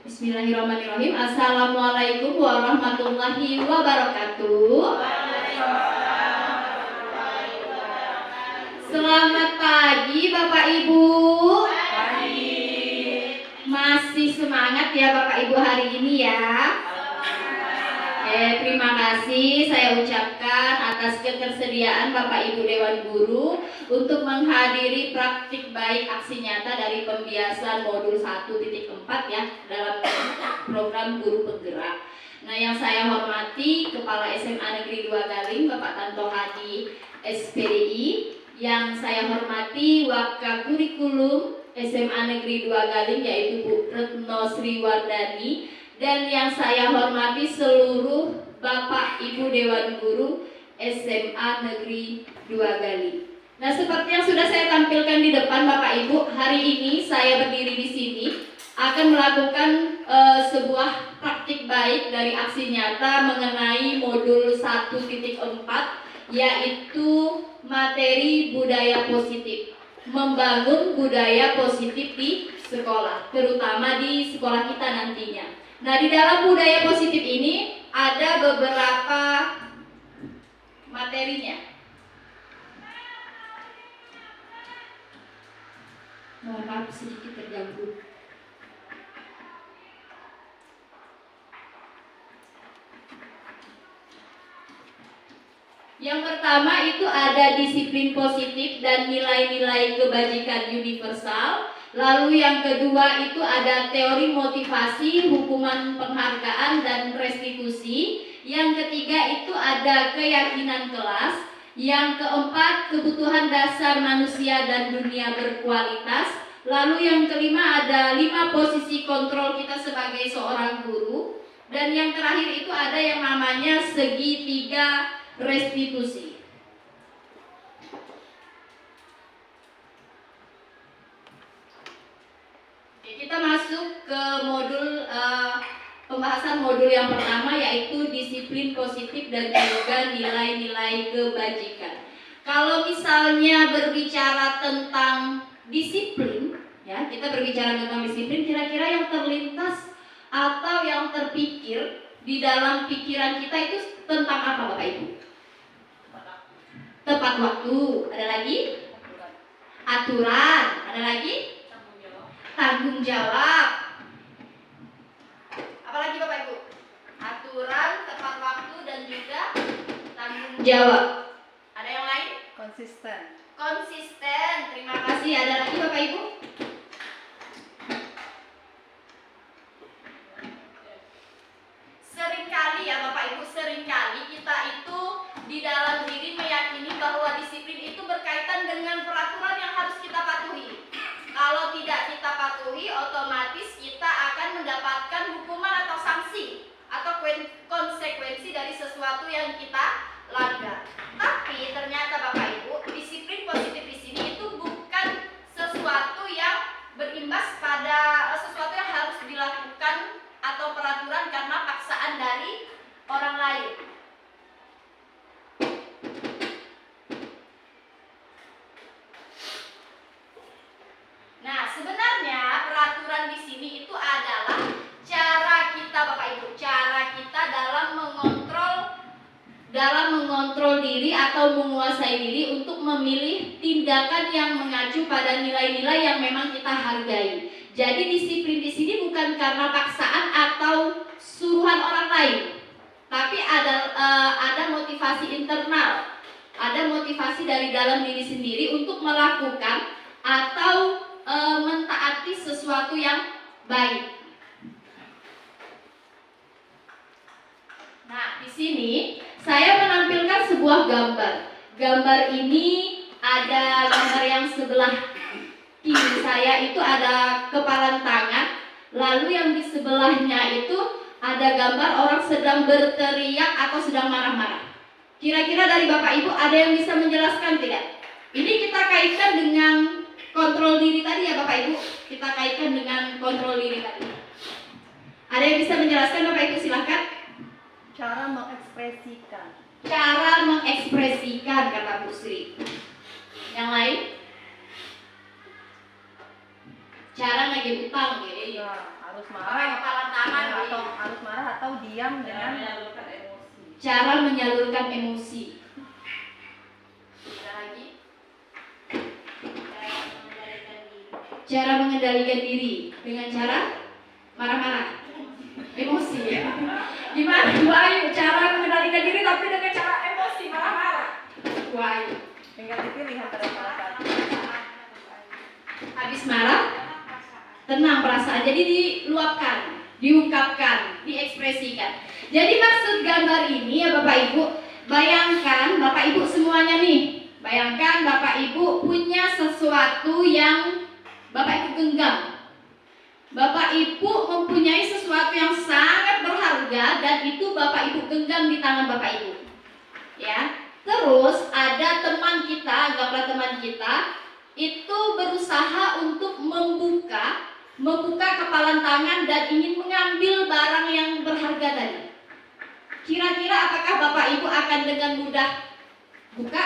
Bismillahirrahmanirrahim. Assalamualaikum warahmatullahi wabarakatuh. Selamat pagi Bapak Ibu. Masih semangat ya Bapak Ibu hari ini ya? Terima kasih saya ucapkan atas ketersediaan Bapak Ibu Dewan Guru untuk menghadiri praktik baik aksi nyata dari pembiasan modul 1.4 ya dalam program Guru Penggerak. Nah, yang saya hormati Kepala SMA Negeri 2 Galing Bapak Tanto Hadi SPDI, yang saya hormati Wakakurikulum SMA Negeri 2 Galing yaitu Bu Retno Sriwardani, dan yang saya hormati seluruh Bapak Ibu Dewan Guru SMA Negeri 2 Galing. Nah, seperti yang sudah saya tampilkan di depan Bapak Ibu, hari ini saya berdiri di sini akan melakukan sebuah praktik baik dari aksi nyata mengenai modul 1.4, yaitu materi budaya positif, membangun budaya positif di sekolah, terutama di sekolah kita nantinya. Nah, di dalam budaya positif ini ada beberapa materinya. Mohon maaf sedikit terganggu. Yang pertama itu ada disiplin positif dan nilai-nilai kebajikan universal. Lalu yang kedua itu ada teori motivasi, hukuman penghargaan dan restitusi. Yang ketiga itu ada keyakinan kelas. Yang keempat kebutuhan dasar manusia dan dunia berkualitas. Lalu yang kelima ada 5 posisi kontrol kita sebagai seorang guru. Dan yang terakhir itu ada yang namanya segitiga restitusi. Kita masuk ke modul pembahasan modul yang pertama, yaitu disiplin positif dan juga nilai-nilai kebajikan. Kalau misalnya berbicara tentang disiplin, ya, kita berbicara tentang disiplin, kira-kira yang terlintas atau yang terpikir di dalam pikiran kita itu tentang apa Bapak Ibu? Tepat waktu, ada lagi? Aturan, ada lagi? Tanggung jawab. Apalagi Bapak Ibu? Aturan, tepat waktu, dan juga tanggung jawab. Ada yang lain? Konsisten. Konsisten, terima kasih. Ada lagi Bapak Ibu? Seringkali ya Bapak Ibu, seringkali kita itu di dalam diri meyakini bahwa disiplin itu berkaitan dengan peraturan yang harus kita patuhi. Kalau tidak kita patuhi, otomatis kita akan mendapatkan hukuman atau sanksi atau konsekuensi dari sesuatu yang kita langgar. Tapi ternyata Bapak Ibu, disiplin positif di sini itu bukan sesuatu yang berimbas pada sesuatu yang harus dilakukan atau peraturan karena paksaan dari orang lain. Nah, sebenarnya peraturan di sini itu adalah cara kita Bapak Ibu, cara kita dalam mengontrol diri atau menguasai diri untuk memilih tindakan yang mengacu pada nilai-nilai yang memang kita hargai. Jadi disiplin di sini bukan karena paksaan atau suruhan orang lain, tapi ada motivasi internal, ada motivasi dari dalam diri sendiri untuk melakukan atau mentaati sesuatu yang baik. Nah, di sini saya menampilkan sebuah gambar. Gambar ini ada gambar yang sebelah kiri saya itu ada kepalan tangan, lalu yang di sebelahnya itu ada gambar orang sedang berteriak atau sedang marah-marah. Kira-kira dari Bapak Ibu ada yang bisa menjelaskan tidak? Ini kita kaitkan dengan kontrol diri tadi ya Bapak Ibu. Kita kaitkan dengan kontrol diri tadi. Ada yang bisa menjelaskan Bapak Ibu, silahkan. Cara mengekspresikan. Cara mengekspresikan kata Bu Sri. Yang lain? Cara ngagih utang ya. Nah, harus Pakai marah kepalan tangan, atau harus marah atau diam dengan cara menyalurkan emosi. Ada lagi? Cara mengendalikan diri dengan cara marah-marah, emosi ya. Gimana Bu Ayu cara mengendalikan diri tapi dengan cara emosi, marah-marah? Bu Ayu tinggal dipilih antara salah satu. habis marah tenang perasaan, jadi diluapkan, diungkapkan, diekspresikan. Jadi maksud gambar ini ya Bapak Ibu, bayangkan Bapak Ibu semuanya nih, bayangkan Bapak Ibu punya sesuatu yang Bapak Ibu genggam. Bapak Ibu mempunyai sesuatu yang sangat berharga dan itu Bapak Ibu genggam di tangan Bapak Ibu. Ya. Terus ada teman kita, anggaplah teman kita itu berusaha untuk membuka kepalan tangan dan ingin mengambil barang yang berharga tadi. Kira-kira apakah Bapak Ibu akan dengan mudah buka,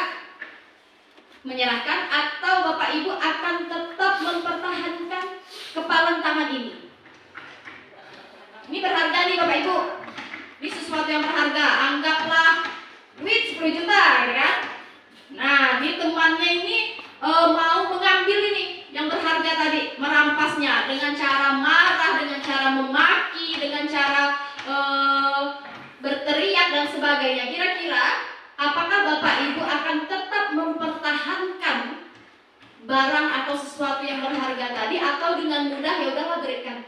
menyerahkan, atau Bapak Ibu akan tetap mempertahankan kepalan tangan ini? Ini berharga nih Bapak Ibu. Ini sesuatu yang berharga, anggaplah duit 10 juta, ya kan? Nah, ini temannya ini mau mengambil ini yang berharga tadi, merampasnya dengan cara marah, dengan cara memaki, dengan cara berteriak dan sebagainya. Kira-kira apakah Bapak Ibu akan tetap mempertahankan barang atau sesuatu yang berharga tadi, atau dengan mudah ya udahlah berikan?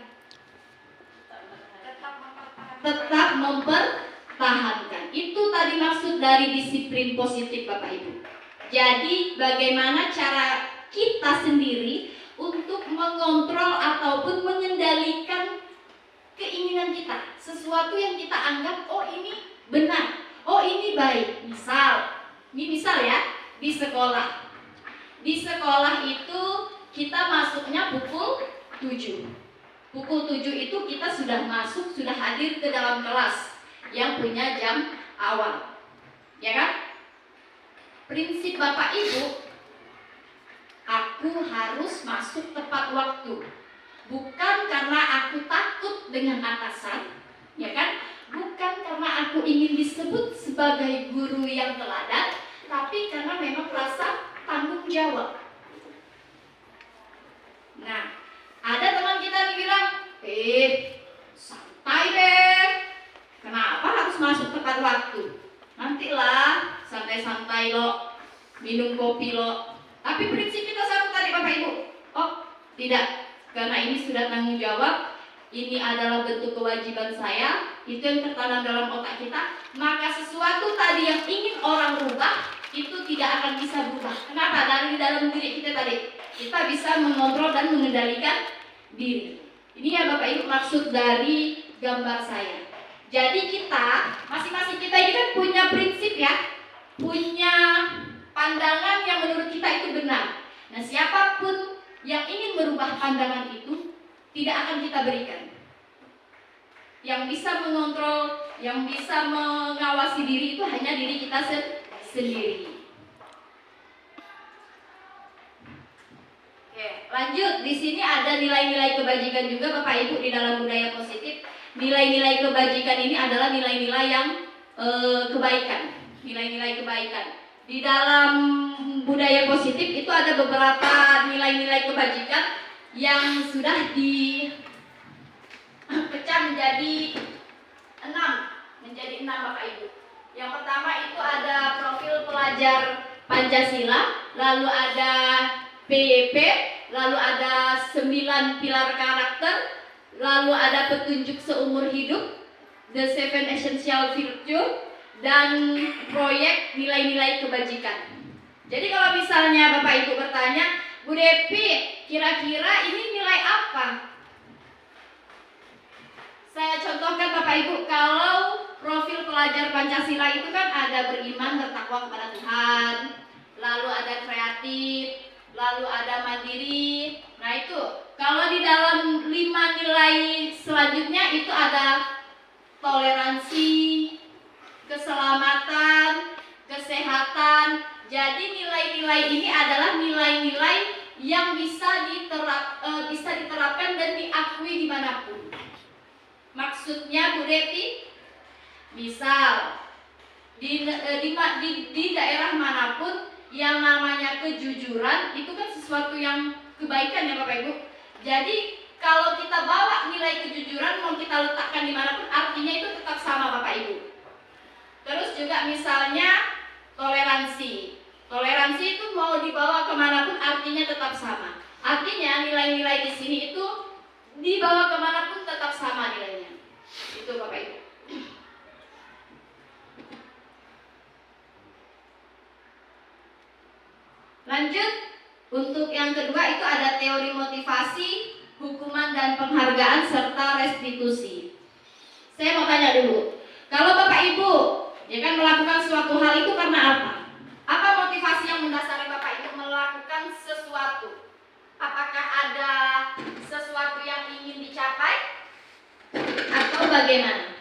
Tetap mempertahankan. Itu tadi maksud dari disiplin positif Bapak Ibu. Jadi bagaimana cara kita sendiri untuk mengontrol ataupun mengendalikan keinginan kita, sesuatu yang kita anggap oh ini benar, oh ini baik. Ini misal ya, di sekolah. Di sekolah itu kita masuknya pukul 7. Pukul 7 itu kita sudah masuk, sudah hadir ke dalam kelas yang punya jam awal. Ya kan? Prinsip Bapak Ibu, aku harus masuk tepat waktu. Bukan karena aku takut dengan atasan, ya kan? Bukan karena aku ingin disebut sebagai guru yang teladan, tapi karena memang rasa tanggung jawab. Nah, ada teman kita yang bilang, santai deh, kenapa harus masuk tepat waktu? Nantilah, santai-santai lo, minum kopi lo. Tapi prinsip kita satu tadi Bapak Ibu. Oh, tidak. Karena ini sudah tanggung jawab, ini adalah bentuk kewajiban saya, itu yang tertanam dalam otak kita, maka sesuatu tadi yang ingin orang rubah, itu tidak akan bisa berubah. Kenapa? Dari dalam diri kita tadi, kita bisa mengontrol dan mengendalikan diri. Ini ya Bapak Ibu maksud dari gambar saya. Jadi kita, masing-masing kita ini kan punya prinsip ya, punya pandangan yang menurut kita itu benar. Nah, siapapun yang ingin merubah pandangan itu tidak akan kita berikan. Yang bisa mengontrol, yang bisa mengawasi diri itu hanya diri kita sendiri. Oke, lanjut. Di sini ada nilai-nilai kebajikan juga Bapak Ibu di dalam budaya positif. Nilai-nilai kebajikan ini adalah nilai-nilai yang kebaikan, nilai-nilai kebaikan. Di dalam budaya positif itu ada beberapa nilai-nilai kebajikan yang sudah dipecah menjadi 6 Bapak Ibu. Yang pertama itu ada profil pelajar Pancasila, lalu ada PYP, lalu ada 9 pilar karakter, lalu ada petunjuk seumur hidup, The 7 Essential Virtue, dan proyek nilai-nilai kebajikan. Jadi kalau misalnya Bapak Ibu bertanya, Bu Depi, kira-kira ini nilai apa? Saya contohkan Bapak Ibu, kalau profil pelajar Pancasila itu kan ada beriman, bertakwa kepada Tuhan, lalu ada kreatif, lalu ada mandiri. Nah itu, kalau di dalam 5 nilai selanjutnya itu ada toleransi, keselamatan, kesehatan. Jadi nilai-nilai ini adalah nilai-nilai yang bisa diterapkan dan diakui dimanapun. Maksudnya Bu Devi, misal di daerah manapun yang namanya kejujuran itu kan sesuatu yang kebaikan ya Bapak Ibu. Jadi kalau kita bawa nilai kejujuran mau kita letakkan dimanapun artinya itu tetap sama Bapak Ibu. Terus juga misalnya toleransi. Toleransi itu mau dibawa kemanapun artinya tetap sama. Artinya nilai-nilai di sini itu dibawa kemanapun tetap sama nilainya. Itu Bapak Ibu. Lanjut, untuk yang kedua itu ada teori motivasi, hukuman dan penghargaan serta restitusi. Saya mau tanya dulu, kalau Bapak Ibu ya kan melakukan suatu hal itu karena apa? Apa motivasi yang mendasari Bapak Ibu melakukan sesuatu? Apakah ada sesuatu yang ingin dicapai atau bagaimana?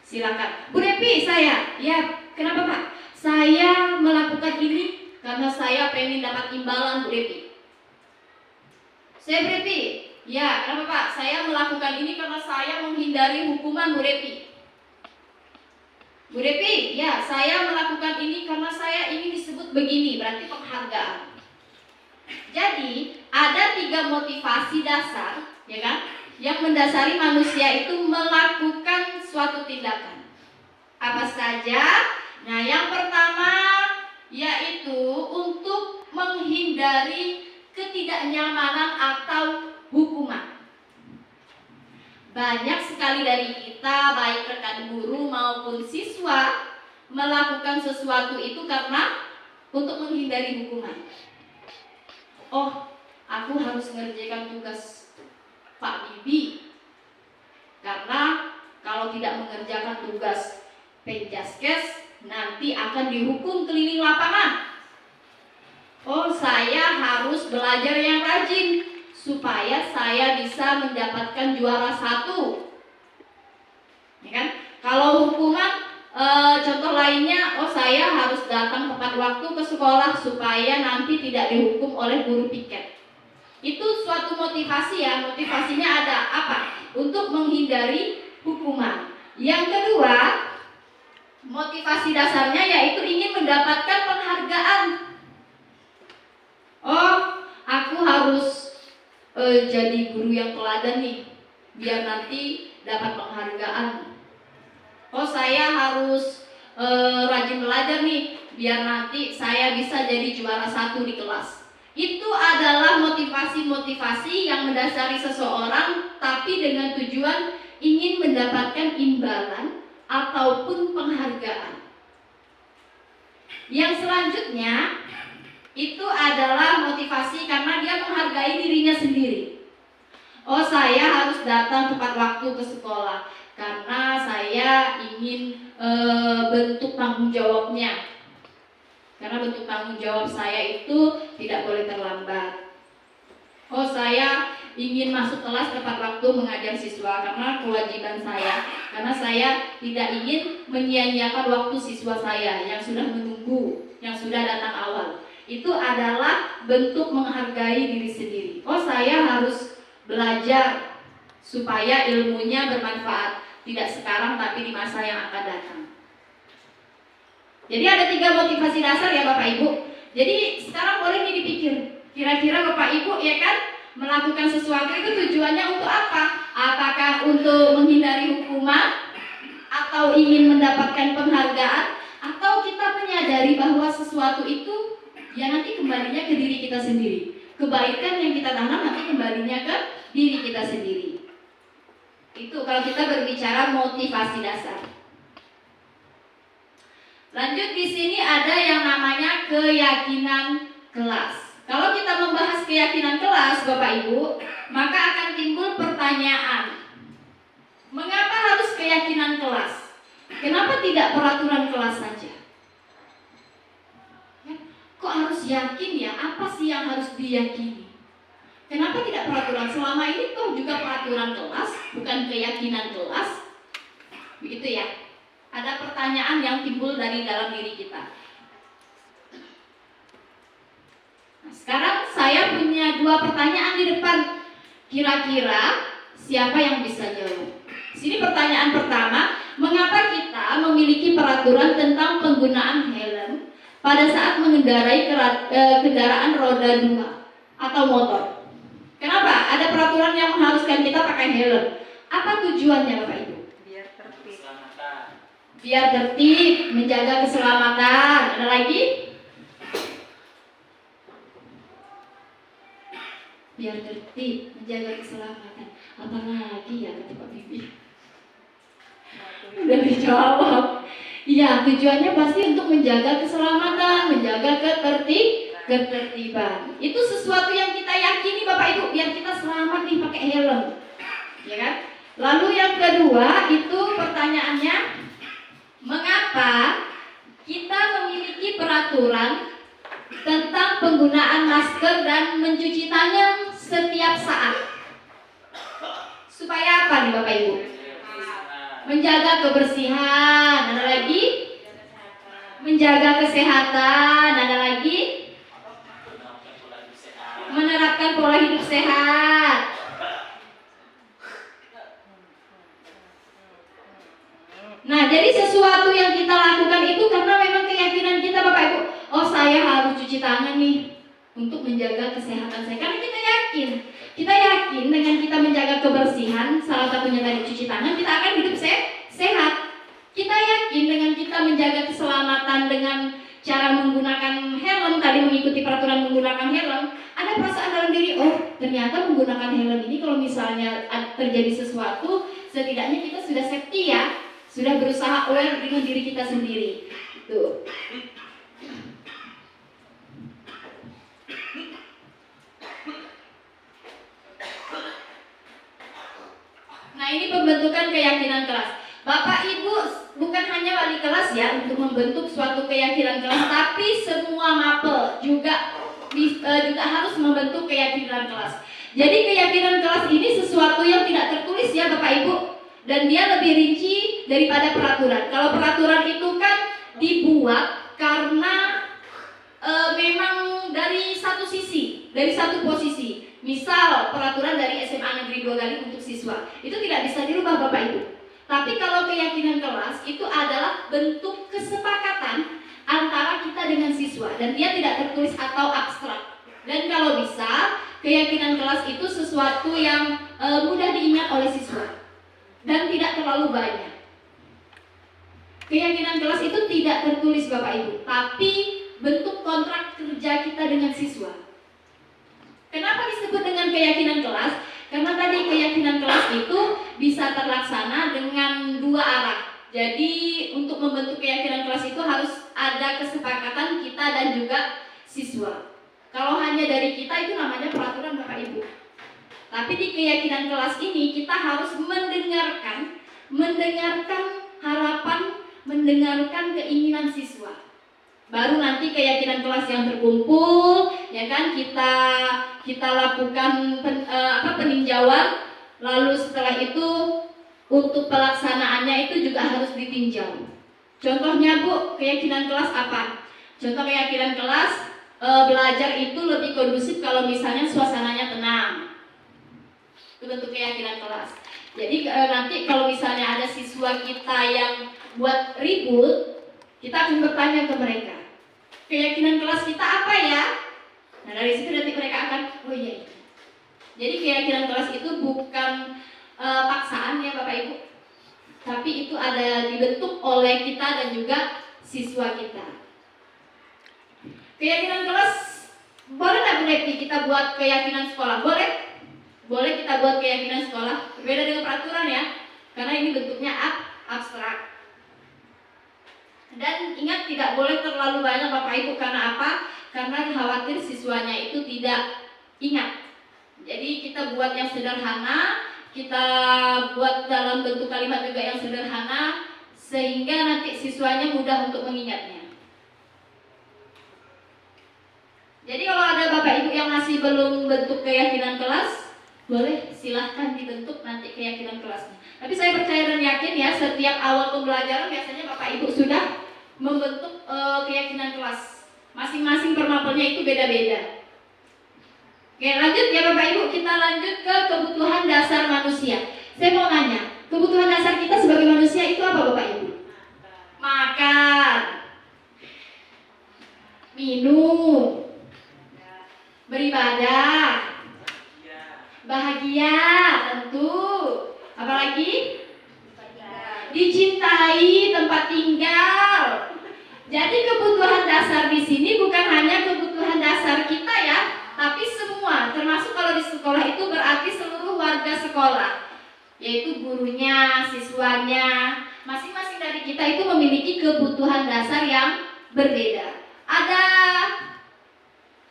Silakan. Bu Devi, saya. Ya, kenapa Pak? Saya melakukan ini karena saya pengen dapat imbalan Bu Devi. Saya Bu Devi. Ya, kenapa Pak? Saya melakukan ini karena saya menghindari hukuman Bu Devi. Bu Devi, ya saya melakukan ini karena saya ingin disebut begini, berarti penghargaan. Jadi ada 3 motivasi dasar, ya kan, yang mendasari manusia itu melakukan suatu tindakan. Apa saja? Nah, yang pertama yaitu untuk menghindari ketidaknyamanan atau hukuman. Banyak sekali dari kita, baik rekan guru maupun siswa, melakukan sesuatu itu karena untuk menghindari hukuman. Oh, aku harus mengerjakan tugas Pak Bibi, karena kalau tidak mengerjakan tugas Penjaskes nanti akan dihukum keliling lapangan. Oh, saya harus belajar yang rajin supaya saya bisa mendapatkan juara 1. Ya kan? Kalau hukuman contoh lainnya, oh saya harus datang tepat waktu ke sekolah supaya nanti tidak dihukum oleh guru piket. Itu suatu motivasi ya, motivasinya ada apa? Untuk menghindari hukuman. Yang kedua, motivasi dasarnya yaitu ingin mendapatkan penghargaan. Oh, aku harus jadi guru yang teladan nih, biar nanti dapat penghargaan. Oh, saya harus rajin belajar nih, biar nanti saya bisa jadi juara 1 di kelas. Itu adalah motivasi-motivasi yang mendasari seseorang, tapi dengan tujuan ingin mendapatkan imbalan ataupun penghargaan. Yang selanjutnya itu adalah motivasi karena dia menghargai dirinya sendiri. Oh, saya harus datang tepat waktu ke sekolah karena saya ingin bentuk tanggung jawabnya. Karena bentuk tanggung jawab saya itu tidak boleh terlambat. Oh, saya ingin masuk kelas tepat waktu mengajar siswa karena kewajiban saya. Karena saya tidak ingin menyia-nyiakan waktu siswa saya yang sudah menunggu, yang sudah datang awal. Itu adalah bentuk menghargai diri sendiri. Oh, saya harus belajar supaya ilmunya bermanfaat, tidak sekarang tapi di masa yang akan datang. Jadi ada 3 motivasi dasar ya Bapak Ibu. Jadi sekarang boleh dipikir, kira-kira Bapak Ibu ya kan melakukan sesuatu itu tujuannya untuk apa? Apakah untuk menghindari hukuman, atau ingin mendapatkan penghargaan, atau kita menyadari bahwa sesuatu itu ya nanti kembalinya ke diri kita sendiri. Kebaikan yang kita tanam nanti kembalinya ke diri kita sendiri. Itu kalau kita berbicara motivasi dasar. Lanjut, di sini ada yang namanya keyakinan kelas. Kalau kita membahas keyakinan kelas, Bapak Ibu, maka akan timbul pertanyaan. Mengapa harus keyakinan kelas? Kenapa tidak peraturan kelas saja? Kok harus yakin ya? Apa sih yang harus diyakini? Kenapa tidak peraturan? Selama ini toh juga peraturan kelas, bukan keyakinan kelas. Begitu ya. Ada pertanyaan yang timbul dari dalam diri kita. Nah, sekarang saya punya 2 pertanyaan di depan. Kira-kira siapa yang bisa jawab? Sini pertanyaan pertama, mengapa kita memiliki peraturan tentang penggunaan helm pada saat mengendarai kendaraan roda 2 atau motor? Kenapa ada peraturan yang mengharuskan kita pakai helm? Apa tujuannya Bapak Ibu? Biar tertib. Biar tertib, menjaga keselamatan. Ada lagi? Biar tertib, menjaga keselamatan. Apa lagi ya kata Pak Bibi? Udah dijawab. Iya, tujuannya pasti untuk menjaga keselamatan, menjaga ketertiban. Itu sesuatu yang kita yakini Bapak Ibu, biar kita selamat nih pakai helm. Ya kan? Lalu yang kedua itu pertanyaannya, mengapa kita memiliki peraturan tentang penggunaan masker dan mencuci tangan setiap saat? Supaya apa nih Bapak Ibu? Menjaga kebersihan. Ada lagi? Menjaga kesehatan. Ada lagi? Menerapkan pola hidup sehat. Nah, jadi sesuatu yang kita lakukan itu karena memang keyakinan kita Bapak Ibu. Oh, saya harus cuci tangan nih untuk menjaga kesehatan saya. Karena kita yakin dengan kita menjaga kebersihan, salah satunya tadi cuci tangan, kita akan hidup sehat. Kita yakin dengan kita menjaga keselamatan dengan cara menggunakan helm, tadi mengikuti peraturan menggunakan helm, ada perasaan dalam diri, oh ternyata menggunakan helm ini kalau misalnya terjadi sesuatu, setidaknya kita sudah safety ya. Sudah berusaha aware dengan diri kita sendiri. Tuh. Nah, ini pembentukan keyakinan kelas. Bapak Ibu bukan hanya wali kelas ya untuk membentuk suatu keyakinan kelas, tapi semua mapel juga harus membentuk keyakinan kelas. Jadi keyakinan kelas ini sesuatu yang tidak tertulis ya Bapak Ibu. Dan dia lebih rinci daripada peraturan. Kalau peraturan itu kan dibuat karena memang dari satu sisi, dari satu posisi. Misal peraturan dari SMA Negeri 2 Galing untuk siswa, itu tidak bisa dirubah Bapak Ibu. Tapi kalau keyakinan kelas itu adalah bentuk kesepakatan antara kita dengan siswa, dan dia tidak tertulis atau abstrak. Dan kalau bisa, keyakinan kelas itu sesuatu yang mudah diingat oleh siswa dan tidak terlalu banyak. Keyakinan kelas itu tidak tertulis Bapak Ibu, tapi bentuk kontrak kerja kita dengan siswa. Kenapa disebut dengan keyakinan kelas? Karena tadi keyakinan kelas itu bisa terlaksana dengan dua arah. Jadi untuk membentuk keyakinan kelas itu harus ada kesepakatan kita dan juga siswa. Kalau hanya dari kita itu namanya peraturan Bapak Ibu. Tapi di keyakinan kelas ini kita harus mendengarkan harapan, mendengarkan keinginan siswa. Baru nanti keyakinan kelas yang terkumpul, ya kan, kita lakukan peninjauan. Lalu setelah itu untuk pelaksanaannya itu juga harus ditinjau. Contohnya Bu, keyakinan kelas apa? Contoh keyakinan kelas, belajar itu lebih kondusif kalau misalnya suasananya tenang. Itu bentuk keyakinan kelas. Jadi nanti kalau misalnya ada siswa kita yang buat ribut, kita akan bertanya ke mereka, keyakinan kelas kita apa ya? Nah dari situ nanti mereka akan, oh iya. Jadi keyakinan kelas itu bukan paksaan ya Bapak Ibu, tapi itu ada dibentuk oleh kita dan juga siswa kita. Keyakinan kelas, boleh nggak Bu Leti kita buat keyakinan sekolah? Boleh? Boleh kita buat keyakinan sekolah, berbeda dengan peraturan ya, karena ini bentuknya abstrak. Dan ingat tidak boleh terlalu banyak Bapak Ibu, karena apa? Karena khawatir siswanya itu tidak ingat. Jadi kita buat yang sederhana, kita buat dalam bentuk kalimat juga yang sederhana, sehingga nanti siswanya mudah untuk mengingatnya. Jadi kalau ada Bapak Ibu yang masih belum bentuk keyakinan kelas, boleh silahkan dibentuk nanti keyakinan kelasnya. Tapi saya percaya dan yakin ya, setiap awal pembelajaran biasanya Bapak Ibu sudah membentuk keyakinan kelas. Masing-masing permapelnya itu beda-beda. Oke, lanjut ya Bapak Ibu, kita lanjut ke kebutuhan dasar manusia. Saya mau nanya, kebutuhan Kebutuhan dasar kita sebagai manusia itu apa Bapak Ibu? Makan, minum, beribadah, bahagia tentu. Apalagi? Dicintai, tempat tinggal. Jadi kebutuhan dasar di sini bukan hanya kebutuhan dasar kita ya, tapi semua, termasuk kalau di sekolah itu berarti seluruh warga sekolah, yaitu gurunya, siswanya. Masing-masing dari kita itu memiliki kebutuhan dasar yang berbeda. Ada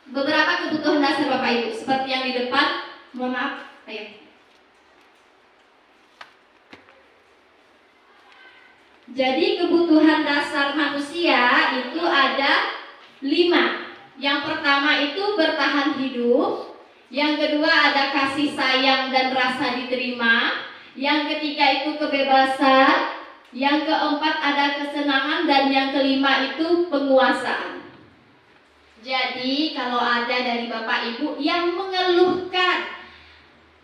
beberapa kebutuhan dasar Bapak Ibu, seperti yang di depan. Mohon maaf, ayo. Jadi kebutuhan dasar manusia itu ada 5. Yang pertama itu bertahan hidup. Yang kedua ada kasih sayang dan rasa diterima. Yang ketiga itu kebebasan. Yang keempat ada kesenangan. Dan yang kelima itu penguasaan. Jadi kalau ada dari Bapak Ibu yang mengeluhkan,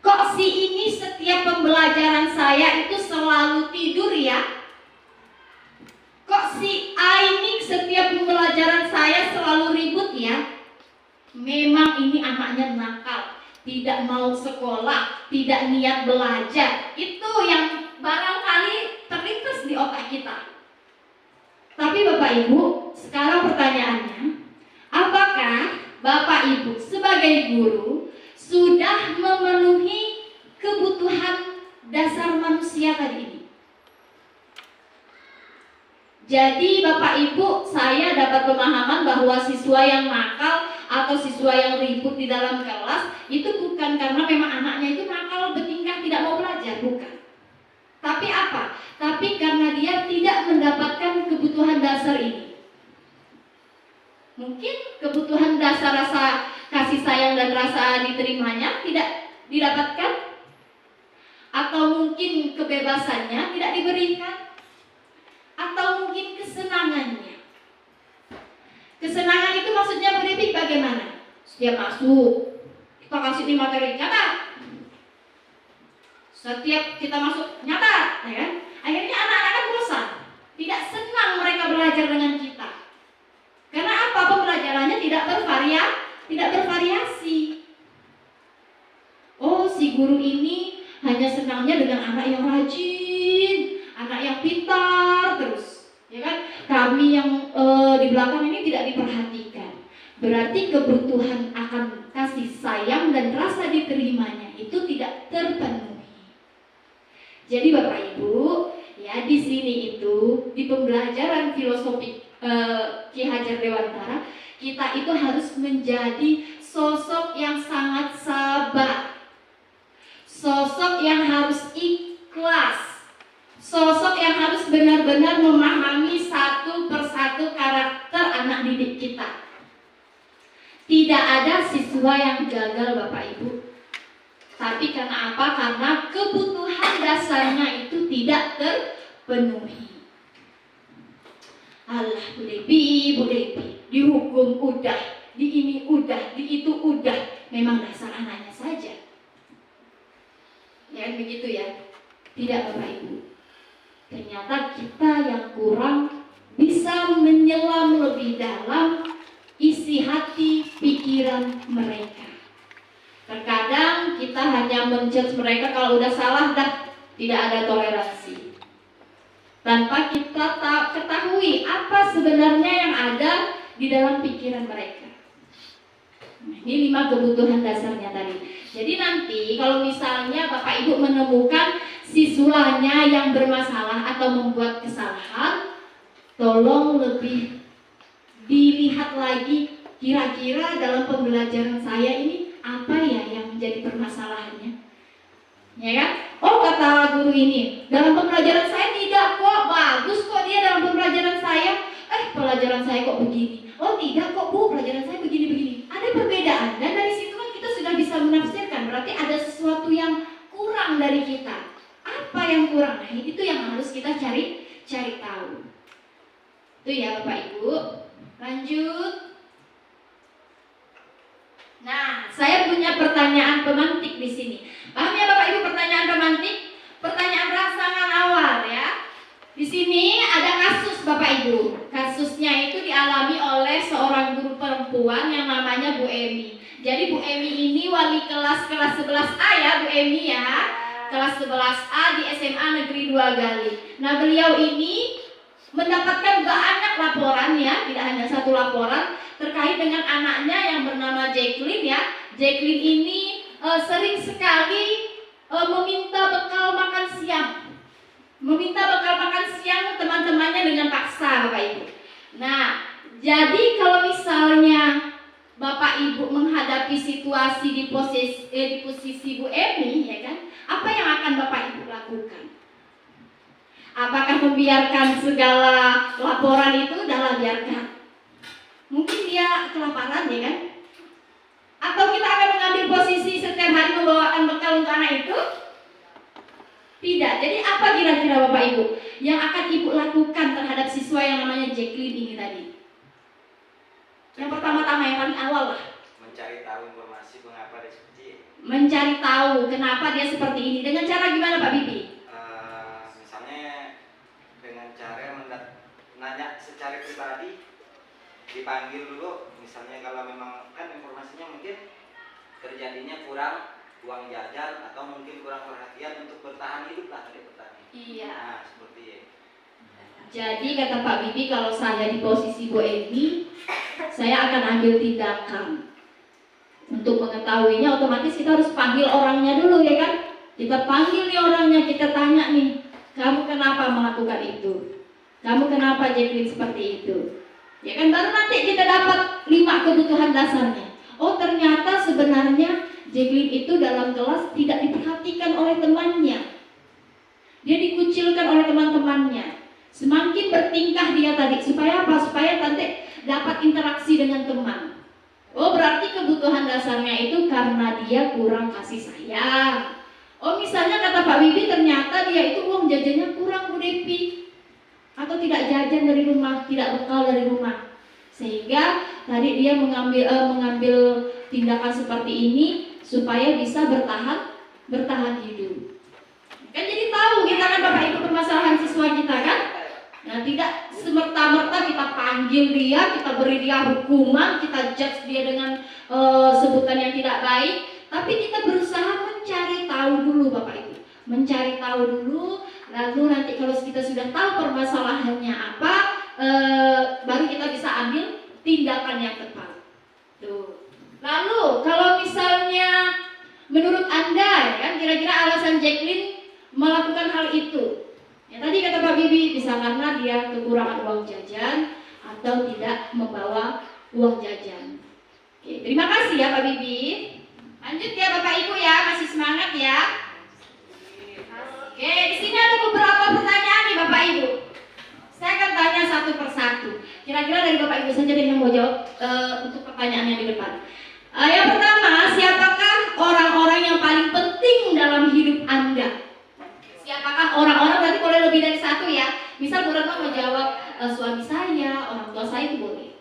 kok si ini setiap pembelajaran saya itu selalu tidur ya? Kok si A ini setiap pembelajaran saya selalu ribut ya? Memang ini anaknya nakal, tidak mau sekolah, tidak niat belajar. Itu yang barangkali terlintas di otak kita. Tapi Bapak Ibu, sekarang pertanyaannya, apakah Bapak Ibu sebagai guru sudah memenuhi kebutuhan dasar manusia tadi ini? Jadi Bapak Ibu, saya dapat pemahaman bahwa siswa yang nakal atau siswa yang ribut di dalam kelas itu bukan karena memang anaknya itu nakal, bertingkah tidak mau belajar, bukan. Tapi apa? Tapi karena dia tidak mendapatkan kebutuhan dasar ini. Mungkin kebutuhan dasar rasa kasih sayang dan rasa diterimanya tidak didapatkan, atau mungkin kebebasannya tidak diberikan, atau mungkin kesenangannya. Kesenangan itu maksudnya berarti bagaimana? Setiap masuk kita kasih nih materi, nyata. Setiap kita masuk, nyata, ya kan? Akhirnya anak-anak kan bosan, tidak senang mereka belajar dengan kita. Karena apa? Pembelajarannya tidak bervariasi. Oh, si guru ini hanya senangnya dengan anak yang rajin, anak yang pintar terus, ya kan? Kami yang di belakang ini tidak diperhatikan. Berarti kebutuhan akan kasih sayang dan rasa diterimanya itu tidak terpenuhi. Jadi Bapak Ibu, ya di sini itu di pembelajaran filosofi Ki Hajar Dewantara, kita itu harus menjadi sosok yang sangat sabar, sosok yang harus ikhlas, sosok yang harus benar-benar memahami satu persatu karakter anak didik kita. Tidak ada siswa yang gagal Bapak Ibu. Tapi karena apa? Karena kebutuhan dasarnya itu tidak terpenuhi. Alah Bu Devi, dihukum udah, di ini udah, di itu udah. Memang dasar anaknya saja. Ya begitu ya. Tidak Bapak Ibu. Ternyata kita yang kurang bisa menyelam lebih dalam isi hati pikiran mereka. Terkadang kita hanya menjudge mereka kalau udah salah dah, tidak ada toleransi. Tanpa kita ketahui apa sebenarnya yang ada di dalam pikiran mereka. Nah, ini 5 kebutuhan dasarnya tadi. Jadi nanti kalau misalnya Bapak Ibu menemukan siswanya yang bermasalah atau membuat kesalahan, tolong lebih dilihat lagi, kira-kira dalam pembelajaran saya ini apa ya yang menjadi permasalahannya, ya kan? Oh, kata guru ini dalam pembelajaran saya tidak kok, bagus kok dia dalam pembelajaran saya. Pelajaran saya kok begini. Oh tidak kok Bu, pelajaran saya begini-begini. Ada perbedaan, dan dari situ kan kita sudah bisa menafsirkan, berarti ada sesuatu yang kurang dari kita. Apa yang kurang? Nah, itu yang harus kita cari tahu. Itu ya Bapak Ibu. Lanjut. Nah, saya punya pertanyaan pemantik di sini. Paham ya Bapak Ibu pertanyaan pemantik? Pertanyaan rasa wali kelas 11A ya Bu Emi ya. Kelas 11A di SMA Negeri 2 Gali. Nah, beliau ini mendapatkan banyak laporan ya, tidak hanya satu laporan terkait dengan anaknya yang bernama Jacqueline ya. Jacqueline ini sering sekali meminta bekal makan siang. Meminta bekal makan siang teman-temannya dengan paksa, Bapak Ibu. Nah, jadi kalau misalnya Bapak Ibu menghadapi situasi di posisi Bu Emi ya kan, apa yang akan Bapak Ibu lakukan? Apakah membiarkan segala laporan itu? Udahlah, biarkan. Mungkin dia kelaparan ya kan? Atau kita akan mengambil posisi setiap hari membawakan bekal untuk anak itu? Tidak. Jadi apa kira-kira Bapak Ibu yang akan Ibu lakukan terhadap siswa yang namanya Jacqueline ini tadi? Yang pertama-tama, yang paling awal lah. Mencari tahu informasi mengapa dia seperti ini. Mencari tahu kenapa dia seperti ini. Dengan cara gimana Pak Bibi? Misalnya dengan cara nanya secara pribadi, dipanggil dulu. Misalnya kalau memang kan informasinya mungkin terjadinya kurang uang jajan atau mungkin kurang perhatian untuk bertahan hidup lah dari petani. Iya. Nah, seperti itu. Jadi kata Pak Bibi, kalau saya di posisi Bu Emi, saya akan ambil tindakan. Untuk mengetahuinya otomatis kita harus panggil orangnya dulu ya kan. Kita panggil nih orangnya, kita tanya nih, kamu kenapa melakukan itu? Kamu kenapa Jacqueline seperti itu? Ya kan, baru nanti kita dapat 5 kebutuhan dasarnya. Oh, ternyata sebenarnya Jacqueline itu dalam kelas tidak diperhatikan oleh temannya. Dia dikucilkan oleh teman-temannya. Semakin bertingkah dia tadi, supaya apa? Supaya nanti dapat interaksi dengan teman. Oh, berarti kebutuhan dasarnya itu karena dia kurang kasih sayang. Oh, misalnya kata Pak Bibi, ternyata dia itu uang jajannya kurang Bu Depi, atau tidak jajan dari rumah, tidak bekal dari rumah, sehingga tadi dia mengambil tindakan seperti ini supaya bisa bertahan hidup. Kan jadi tahu kita kan Bapak Ibu permasalahan siswa kita kan. Nah, tidak semerta-merta kita panggil dia, kita beri dia hukuman, kita judge dia dengan sebutan yang tidak baik, tapi kita berusaha mencari tahu dulu Bapak Ibu. Mencari tahu dulu, lalu nanti kalau kita sudah tahu permasalahannya apa, baru kita bisa ambil tindakan yang tepat. Tuh. Lalu kalau misalnya menurut Anda ya kan, kira-kira alasan Jacqueline melakukan hal itu, ya tadi kata Pak Bibi, bisa karena dia kekurangan uang jajan atau tidak membawa uang jajan. Oke, terima kasih ya Pak Bibi. Lanjut ya Bapak Ibu ya, masih semangat ya. Oke, di sini ada beberapa pertanyaan nih Bapak Ibu. Saya akan tanya satu persatu. Kira-kira dari Bapak Ibu saja deh yang mau jawab untuk pertanyaan yang di depan. Yang pertama, siapakah orang-orang yang paling penting dalam hidup Anda? Siapakah orang-orang? Berarti boleh lebih dari satu ya. Misal Bu Retno mau jawab suami saya, orang tua saya, itu boleh.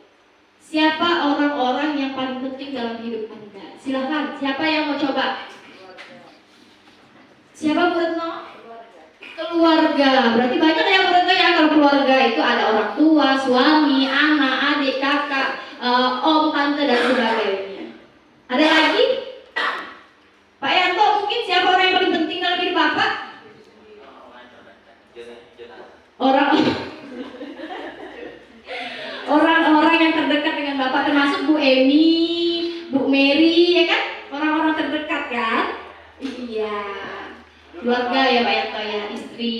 Siapa orang-orang yang paling penting dalam hidup Anda? Silahkan, siapa yang mau coba? Siapa Bu Retno? Keluarga. Berarti banyak yang Bu Retno ya. Kalau keluarga itu ada orang tua, suami, anak, adik, kakak, om, tante, dan sebagainya. Ada lagi? Pak Yanto, mungkin siapa orang yang paling penting dalam hidup Bapak? Orang-orang yang terdekat dengan Bapak, termasuk Bu Emi, Bu Mary, ya kan? Orang-orang terdekat kan? Iya. Keluarga ya Pak Yanto ya, istri,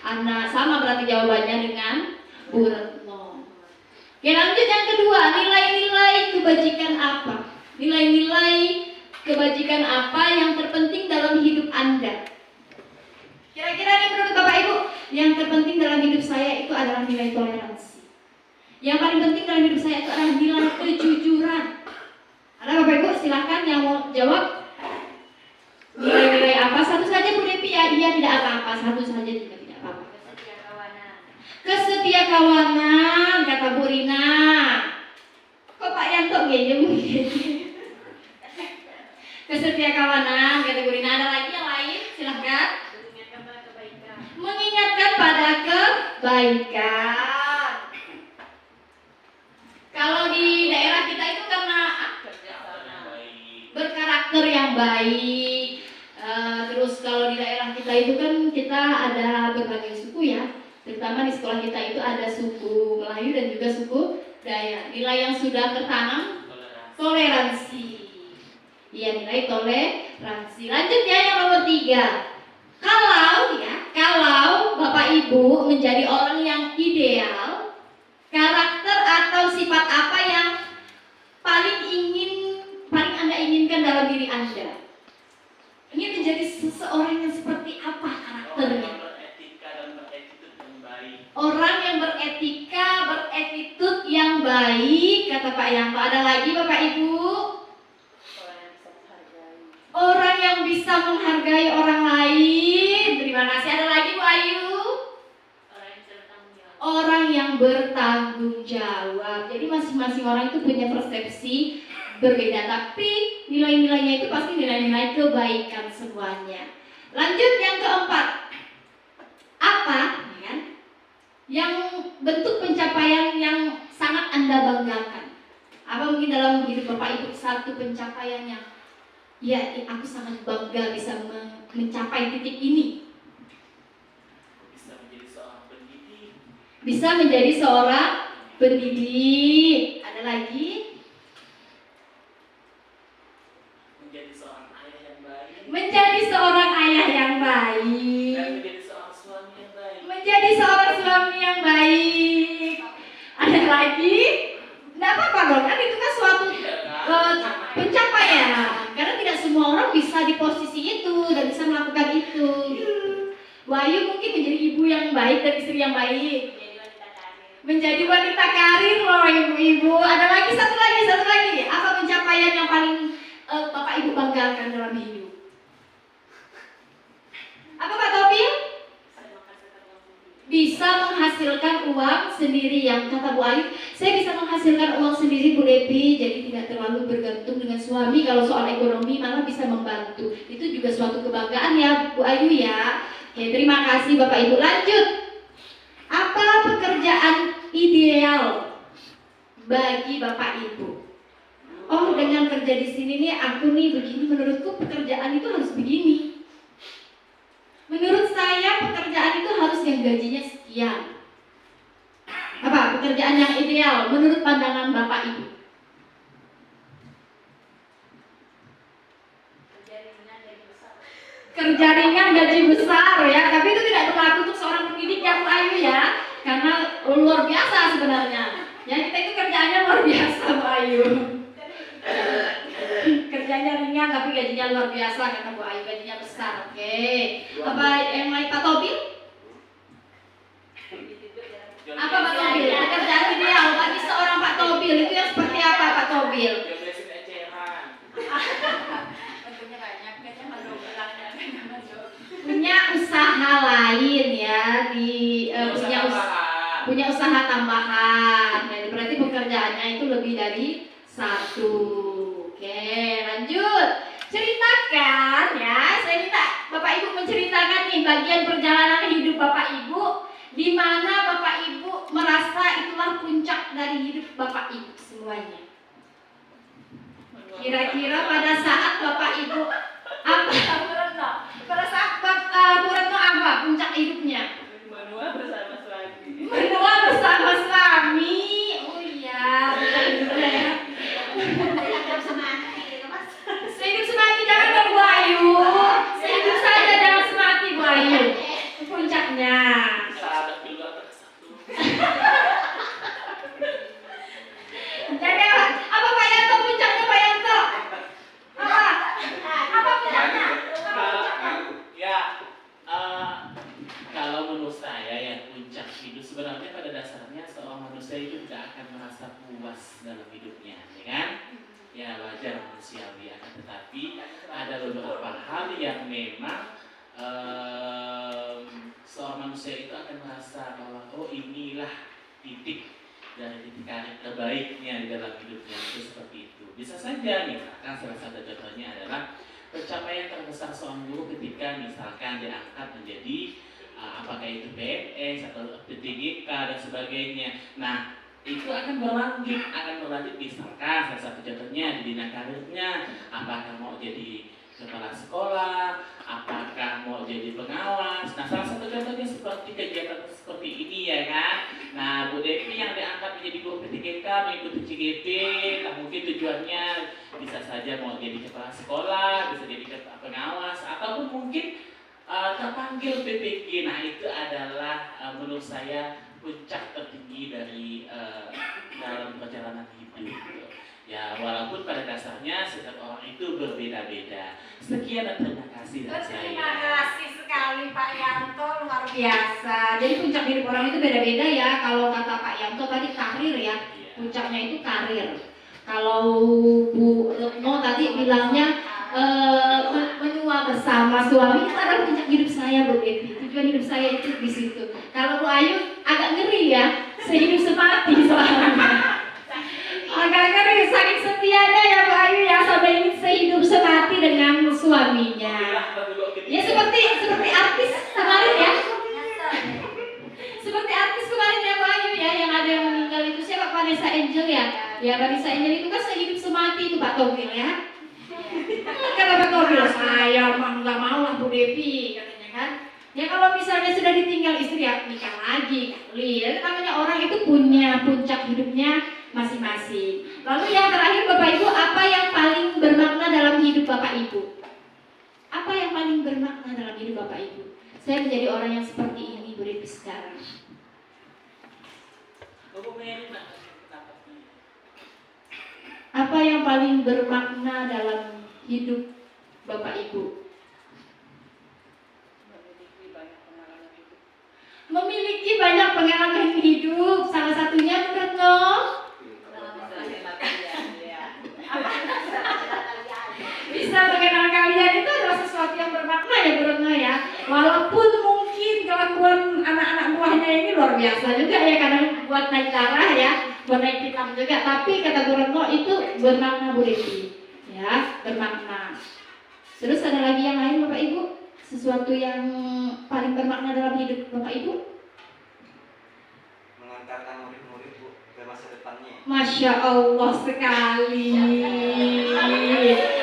anak, sama berarti jawabannya dengan Bu Retno. Oke, lanjut yang kedua, nilai-nilai kebajikan apa? Nilai-nilai kebajikan apa yang terpenting dalam hidup Anda? Kira-kira nih menurut Bapak Ibu, yang terpenting dalam hidup saya itu adalah nilai toleransi. Yang paling penting dalam hidup saya itu adalah nilai kejujuran. Ada Bapak Ibu, silahkan yang mau jawab. Nilai-nilai apa? Satu saja Bu Depi ya, dia tidak apa-apa. Satu saja juga tidak apa-apa. Kesetiakawanan, kata Bu Rina. Kok Pak Yanto gede mungkin? Kesetiakawanan, kata Bu Rina. Ada lagi yang lain? Silahkan. Mengingatkan pada kebaikan. Kalau di daerah kita itu karena berkarakter daerah kita itu kan kita ada berbagai suku ya, terutama di sekolah kita itu ada suku Melayu dan juga suku Dayak. Nilai yang sudah tertanam toleransi. Iya, nilai toleransi. Lanjut ya yang nomor 3. Kalau Bapak Ibu menjadi orang yang ideal, karakter atau sifat apa yang paling Anda inginkan dalam diri Anda? Ingin menjadi seseorang yang seperti apa karakternya? Orang yang beretika, beretitude yang baik, kata Pak Yanto. Ada lagi Bapak Ibu? Orang yang bisa menghargai orang lain. Terima kasih. Ada lagi Bu Ayu? Orang yang bertanggung jawab. Jadi masing-masing orang itu punya persepsi berbeda, tapi nilai-nilainya itu pasti nilai-nilai kebaikan semuanya. Lanjut yang keempat. Apa yang bentuk pencapaian yang sangat Anda banggakan? Apa mungkin dalam hidup Bapak Ibu satu pencapaian yang ya aku sangat bangga bisa mencapai titik ini? Bisa menjadi seorang pendidik. Ada lagi? Menjadi seorang ayah yang baik. Menjadi seorang ayah yang baik. Dan menjadi seorang suami yang baik. Menjadi seorang suami yang baik. Ada lagi? Tidak apa-apa dong, kan itu kan suatu pencapaian. Karena tidak semua orang bisa di posisi itu dan bisa melakukan itu. Wahyu mungkin menjadi ibu yang baik dan istri yang baik. Menjadi wanita karir loh ibu-ibu. Ada lagi satu lagi. Apa pencapaian yang paling Bapak Ibu banggakan dalam hidup? Apa Pak Topil? Bisa menghasilkan uang sendiri. Yang kata Bu Ayu, saya bisa menghasilkan uang sendiri Bu Devi, jadi tidak terlalu bergantung dengan suami. Kalau soal ekonomi malah bisa membantu. Itu juga suatu kebanggaan ya Bu Ayu ya. Oke, terima kasih Bapak Ibu. Lanjut. Apa pekerjaan ideal bagi Bapak Ibu? Oh, dengan kerja di sini nih aku nih begini, menurutku pekerjaan itu harus begini. Menurut saya pekerjaan itu harus yang gajinya sekian. Apa pekerjaan yang ideal menurut pandangan Bapak Ibu? Kerja ringan gaji besar ya, tapi itu tidak berlaku untuk seorang pendidik ya Bu Ayu ya, karena luar biasa sebenarnya. Ya kita itu kerjaannya luar biasa Bu Ayu. Kerjanya ringan tapi gajinya luar biasa kata Bu Ayu, gajinya besar. Oke. Apa yang lain Pak Tobil? Apa Pak Tobil? Pekerjaan ideal bagi seorang Pak Tobil itu yang seperti apa Pak Tobil? Punya usaha lain ya, punya usaha tambahan. Dan berarti pekerjaannya itu lebih dari satu. Oke, lanjut. Ceritakan ya, saya minta Bapak Ibu menceritakan nih bagian perjalanan hidup Bapak Ibu di mana Bapak Ibu merasa itulah puncak dari hidup Bapak Ibu semuanya. Kira-kira pada saat Bapak Ibu apa? Pada saat Bu Retno apa puncak hidupnya? Menua bersama suami. Menua bersama suami. Oh iya, sehidup semati jangan dong Bu Ayu. Sehidup saja jangan semati Bu Ayu. Puncaknya. Sahabat juga bersatu. Jadi apa Pak Yanto puncaknya Pak Yanto? Apa puncaknya? Kalau menurut saya yang puncak hidup sebenarnya pada dasarnya seorang manusia itu tidak akan merasa puas dalam hidupnya, ya kan? Ya wajar manusiawi, akan tetapi ada beberapa hal yang memang seorang manusia itu akan merasa bahwa oh inilah titik dari titik karir terbaiknya di dalam hidupnya, itu seperti itu. Bisa saja misalkan salah satu contohnya adalah pencapaian terbesar seorang guru ketika misalkan diangkat menjadi apakah itu PNS atau PTGK dan sebagainya. Nah, itu akan berlanjut misalkan salah satu contohnya di bidang karirnya, apakah mau jadi kepala sekolah, apakah mau jadi pengawas. Nah, salah satu contohnya seperti kegiatan seperti ini ya kan. Nah, Bu Devi yang diangkat menjadi guru PTGK mengikuti CGP, nah mungkin tujuannya bisa saja mau jadi kepala sekolah, bisa jadi pengawas, ataupun mungkin terpanggil PPG. Nah, itu adalah menurut saya puncak tertinggi dari dalam perjalanan hidup. Ya, walaupun pada dasarnya setiap orang itu berbeda-beda. Sekian dan terima kasih dari saya. Terima kasih sekali Pak Yanto, luar biasa. Jadi puncak hidup orang itu beda-beda ya. Kalau kata Pak Yanto tadi karir ya, Iya. puncaknya itu karir. Kalau Bu Retno tadi bilangnya menua bersama suami, itu adalah puncak hidup saya, Bu Devi. Tujuan hidup saya itu di situ. Kalau Bu Ayu agak ngeri ya, sehidup semati soalnya. Agak ngeri, saking setianya ya Bu Ayu ya, sampai ingin sehidup semati dengan suaminya. Ya seperti artis kemarin ya. Seperti artis kemarin ya Bu Ayu ya, yang ada yang meninggal itu siapa? Vanessa Angel ya. Ya Vanessa Angel itu kan sehidup semati itu Pak Togel ya. Kata Pak Togel, saya mah nggak mau lah Bu Devi katanya kan. Ya kalau misalnya sudah ditinggal istri ya nikah lagi kali. Ya, namanya orang itu punya puncak hidupnya masing-masing. Lalu yang terakhir Bapak Ibu, apa yang paling bermakna dalam hidup Bapak Ibu? Apa yang paling bermakna dalam hidup Bapak Ibu? Saya menjadi orang yang seperti ini Bu Devi sekarang. Apa yang paling bermakna dalam hidup Bapak Ibu? Memiliki banyak pengalaman hidup. Salah satunya Bu Retno. Bisa mengenal kalian itu adalah sesuatu yang bermakna ya Bu Retno ya. Walaupun mungkin kelakuan anak-anak buahnya ini luar biasa juga ya, kadang buat naik darah ya, buat naik hitam juga. Tapi kata Bu Retno itu bermakna Bu Devi ya, bermakna. Terus ada lagi yang lain Bapak Ibu? Sesuatu yang paling bermakna dalam hidup Bapak Ibu? Mengantarkan murid-murid Bu ke masa depannya. Masya Allah sekali.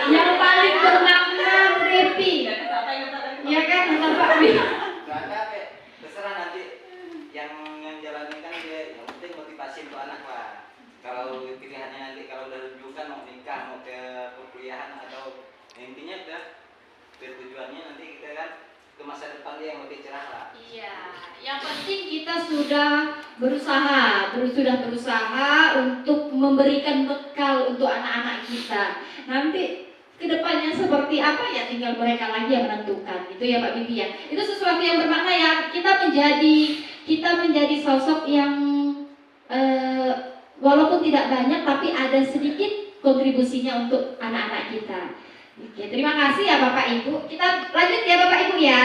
Yang paling bermakna Bu Devi. Ya kan Bapak Ibu? Gak ada Pak. Terserah nanti yang jalanin kan dia, yang penting motivasi untuk anak lah. Kalau pilihannya nanti kalau udah rujukan mau nikah, mau ke perkuliahan atau intinya udah tujuannya nanti kita kan ke masa depan dia yang lebih cerah lah. Iya, yang penting kita sudah berusaha untuk memberikan bekal untuk anak-anak kita. Nanti kedepannya seperti apa ya tinggal mereka lagi yang menentukan. Itu ya Pak Bibi ya. Itu sesuatu yang bermakna ya. Kita menjadi sosok yang walaupun tidak banyak tapi ada sedikit kontribusinya untuk anak-anak kita. Oke, terima kasih ya Bapak Ibu. Kita lanjut ya Bapak Ibu ya.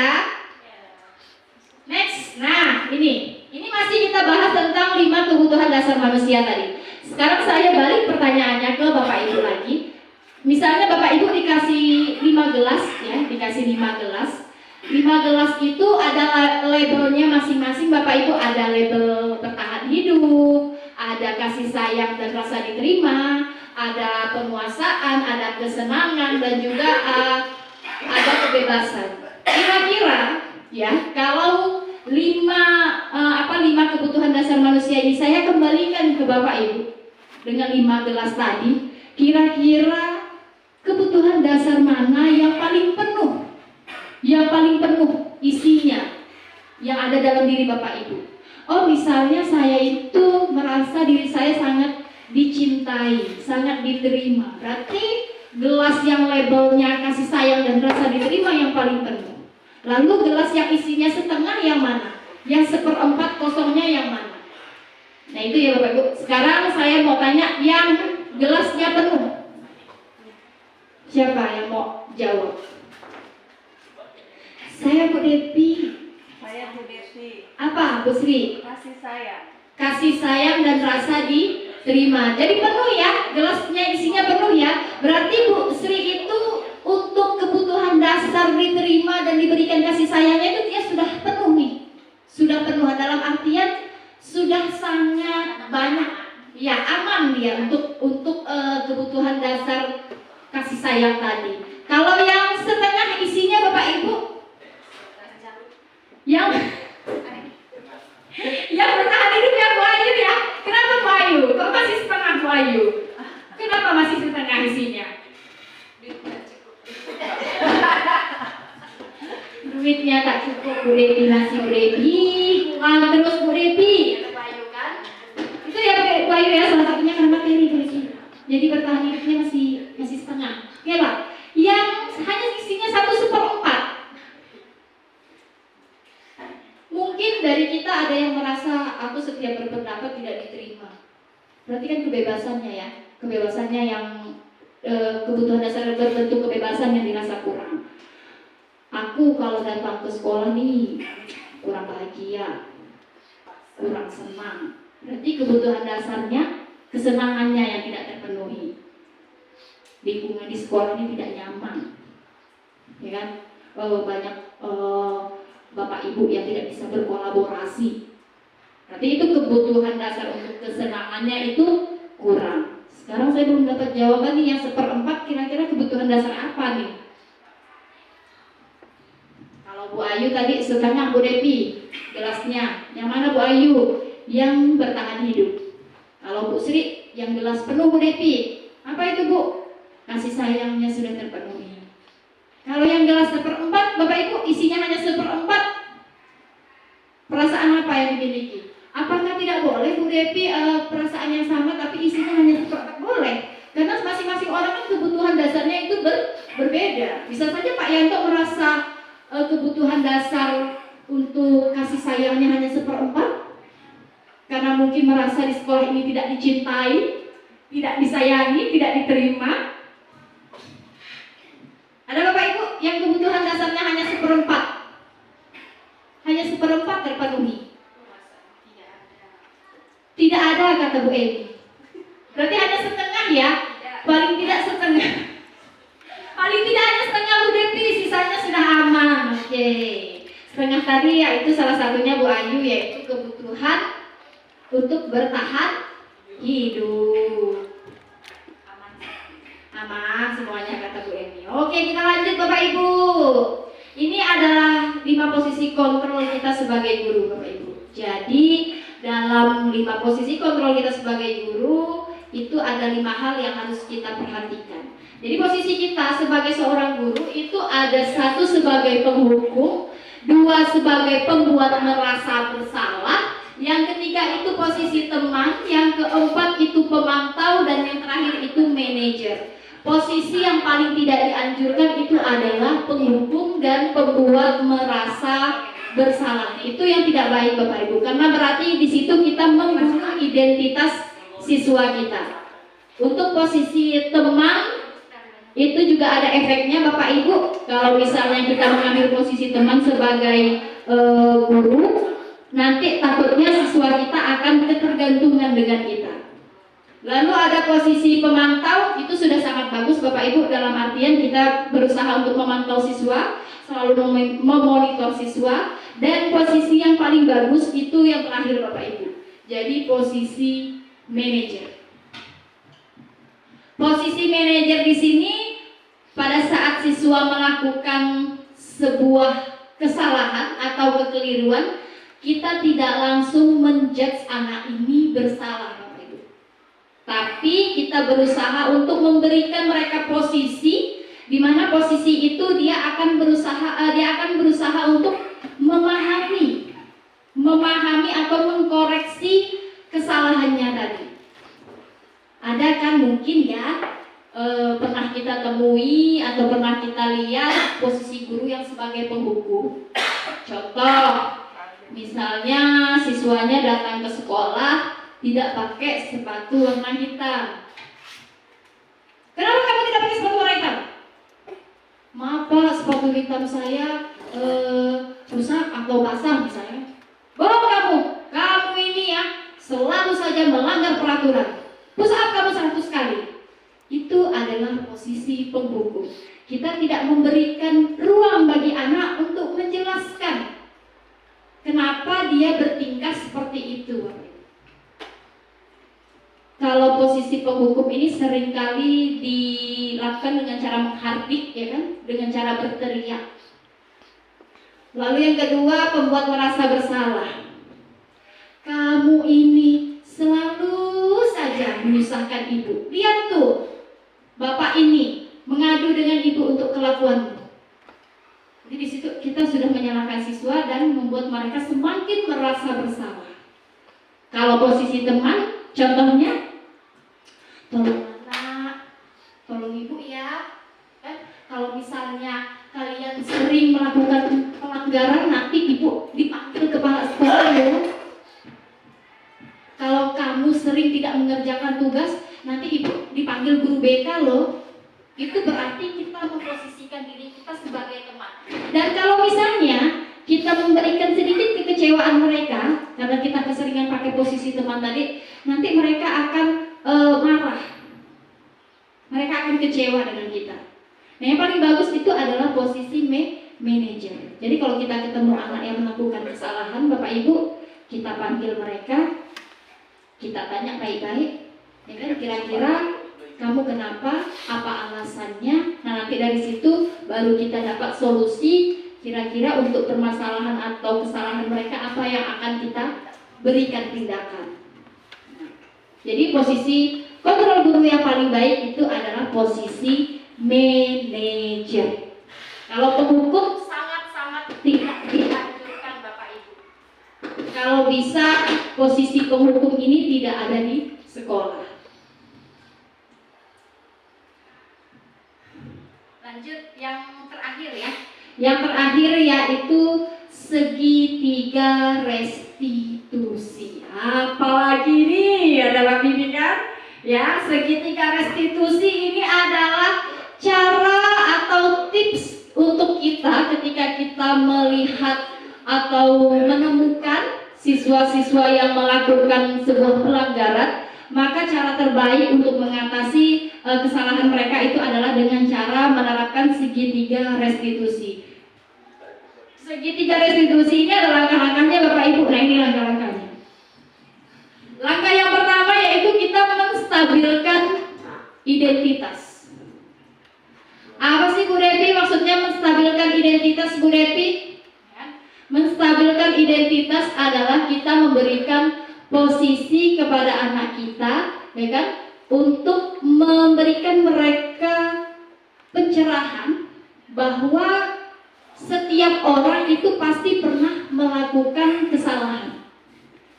Next, nah ini masih kita bahas tentang 5 kebutuhan dasar manusia tadi. Sekarang saya balik pertanyaannya ke Bapak Ibu lagi. Misalnya Bapak Ibu dikasih 5 gelas ya, dikasih 5 gelas. 5 gelas itu ada labelnya masing-masing. Bapak Ibu ada label bertahan hidup, ada kasih sayang dan rasa diterima, ada penguasaan, ada kesenangan, dan juga ada kebebasan. Kira-kira ya, kalau 5 kebutuhan dasar manusia ini saya kembalikan ke Bapak Ibu dengan 5 gelas tadi, kira-kira kebutuhan dasar mana yang paling penuh? Yang paling penuh isinya yang ada dalam diri Bapak Ibu. Oh, misalnya saya itu merasa diri saya sangat dicintai, sangat diterima. Berarti gelas yang labelnya kasih sayang dan rasa diterima yang paling penuh. Lalu gelas yang isinya setengah yang mana? Yang 1/4 kosongnya yang mana? Nah itu ya Bapak Ibu. Sekarang saya mau tanya yang gelasnya penuh. Siapa yang mau jawab? Saya Bu Devi. Saya Bu Devi. Apa Bu Sri? Kasih sayang. Kasih sayang dan rasa diterima. Jadi penuh ya, gelasnya isinya penuh ya. Berarti Bu Sri itu untuk kebutuhan dasar diterima dan diberikan kasih sayangnya itu dia sudah penuh nih. Sudah penuh dalam artian sudah sangat banyak. Ya, aman dia untuk kebutuhan dasar kasih sayang tadi. Kalau yang setengah isinya Bapak Ibu, yang bertahan hidup ya Bu Ayu ya. Kenapa Bu Ayu? Kok masih setengah Bu Ayu? Kenapa masih setengah isinya? Duitnya tak cukup Bu Devi, nasi Bu Devi, kurang terus Bu Devi. Kata Bu Ayu kan? Itu ya Bu Ayu ya, salah satunya karena materi Bu Devi. Jadi bertahan hidupnya masih setengah. Ya Pak, yang hanya isinya 1/4. Mungkin dari kita ada yang merasa aku setiap berpendapat tidak diterima. Berarti kan kebebasannya ya, kebebasannya yang kebutuhan dasar berbentuk kebebasan yang dirasa kurang. Aku kalau datang ke sekolah nih kurang bahagia, kurang senang. Berarti kebutuhan dasarnya, kesenangannya yang tidak terpenuhi. Lingkungan di sekolah ini tidak nyaman, ya kan? Banyak Bapak Ibu yang tidak bisa berkolaborasi. Berarti itu kebutuhan dasar untuk kesenangannya itu kurang. Sekarang saya belum dapat jawaban nih yang 1/4 kira-kira kebutuhan dasar apa nih? Kalau Bu Ayu tadi setengah Bu Devi gelasnya. Yang mana Bu Ayu? Yang bertahan hidup. Kalau Bu Sri yang gelas penuh Bu Devi. Apa itu Bu? Kasih sayangnya sudah terpenuhi. Kalau yang gelas 1/4 Bapak Ibu isinya hanya 1/4. Perasaan apa yang dimiliki? Apakah tidak boleh Bu Devi perasaan yang sama tapi isinya hanya 1/4? Boleh. Karena masing-masing orang kan kebutuhan dasarnya itu berbeda. Bisa saja Pak Yanto merasa kebutuhan dasar untuk kasih sayangnya hanya 1/4 karena mungkin merasa di sekolah ini tidak dicintai, tidak disayangi, tidak diterima. Ada Bapak Ibu yang kebutuhan dasarnya hanya 1/4, hanya 1/4 terpenuhi. Tidak ada kata Bu Emi. Berarti hanya setengah ya, paling tidak setengah. Paling tidak hanya setengah Bu Devi, sisanya sudah aman. Oke. Setengah tadi yaitu salah satunya Bu Ayu, yaitu kebutuhan untuk bertahan hidup. Aman semuanya kata Bu Emi. Oke, kita lanjut Bapak Ibu. Ini adalah 5 posisi kontrol kita sebagai guru Bapak Ibu. Jadi dalam 5 posisi kontrol kita sebagai guru itu ada 5 hal yang harus kita perhatikan. Jadi posisi kita sebagai seorang guru itu ada 1 sebagai penghukum, 2 sebagai pembuat merasa bersalah, yang ketiga itu posisi teman, yang keempat itu pemantau, dan yang terakhir itu manajer. Posisi yang paling tidak dianjurkan itu adalah penghukum dan pembuat merasa bersalah. Itu yang tidak baik Bapak Ibu, karena berarti di situ kita membunuh identitas siswa kita. Untuk posisi teman itu juga ada efeknya Bapak Ibu. Kalau misalnya kita mengambil posisi teman sebagai guru, nanti takutnya siswa kita akan ketergantungan dengan kita. Lalu ada posisi pemantau, itu sudah sangat bagus Bapak Ibu, dalam artian kita berusaha untuk memantau siswa, selalu memonitor siswa. Dan posisi yang paling bagus itu yang terakhir Bapak Ibu, jadi posisi manajer. Posisi manajer di sini pada saat siswa melakukan sebuah kesalahan atau kekeliruan, kita tidak langsung menjudge anak ini bersalah Bapak Ibu. Tapi kita berusaha untuk memberikan mereka posisi di mana posisi itu dia akan berusaha untuk memahami atau mengkoreksi kesalahannya tadi. Ada kan mungkin ya pernah kita temui atau pernah kita lihat posisi guru yang sebagai penghukum. Contoh, misalnya siswanya datang ke sekolah tidak pakai sepatu warna hitam. Kenapa kamu tidak pakai sepatu warna hitam? Maaf Pak, sepatu hitam saya rusak atau basah misalnya. Bohong kamu ini ya selalu saja melanggar peraturan. Push up kamu 100 kali. Itu adalah posisi penghukum. Kita tidak memberikan ruang bagi anak untuk menjelaskan kenapa dia bertingkah seperti itu. kalau posisi penghukum ini seringkali dilakukan dengan cara menghardik, ya kan, dengan cara berteriak. Lalu yang kedua, pembuat merasa bersalah. Kamu ini selalu saja menyusahkan ibu. Lihat tuh, bapak ini mengadu dengan ibu untuk kelakuanmu. Jadi di situ kita sudah menyalahkan siswa dan membuat mereka semakin merasa bersalah. Kalau posisi teman, contohnya, tolong anak, tolong ibu ya. Kan kalau misalnya kalian sering melakukan pelanggaran, nanti ibu dipanggil kepala sekolah ya. Kalau kamu sering tidak mengerjakan tugas, nanti ibu dipanggil guru BK loh. Itu berarti kita memposisikan diri kita sebagai teman. Dan kalau misalnya kita memberikan sedikit kekecewaan mereka, karena kita keseringan pakai posisi teman tadi, nanti mereka akan marah. Mereka akan kecewa dengan kita. Nah, yang paling bagus itu adalah posisi manajer. Jadi kalau kita ketemu anak yang melakukan kesalahan, Bapak Ibu, kita panggil mereka, kita tanya baik-baik, ya kan, kira-kira kamu kenapa, apa alasannya. Nah, nanti dari situ baru kita dapat solusi, kira-kira untuk permasalahan atau kesalahan mereka apa yang akan kita berikan tindakan. Jadi posisi kontrol guru yang paling baik itu adalah posisi manajer. Kalau penghukum sangat-sangat tidak dianjurkan Bapak Ibu. Kalau bisa posisi penghukum ini tidak ada di sekolah. Lanjut yang terakhir ya. Yang terakhir yaitu segitiga restitusi. Apalagi nih adalah bimbingan ya, segitiga restitusi ini adalah cara atau tips untuk kita ketika kita melihat atau menemukan siswa-siswa yang melakukan sebuah pelanggaran, maka cara terbaik untuk mengatasi kesalahan mereka itu adalah dengan cara menerapkan segitiga restitusi. Segitiga restitusi ini adalah langkah-langkahnya Bapak Ibu. Nah, ini langkah-langkahnya. Langkah yang pertama yaitu kita menstabilkan identitas. Apa sih Bu Depi maksudnya menstabilkan identitas, Bu Depi? Menstabilkan identitas adalah kita memberikan posisi kepada anak kita, ya kan, untuk memberikan mereka pencerahan bahwa setiap orang itu pasti pernah melakukan kesalahan.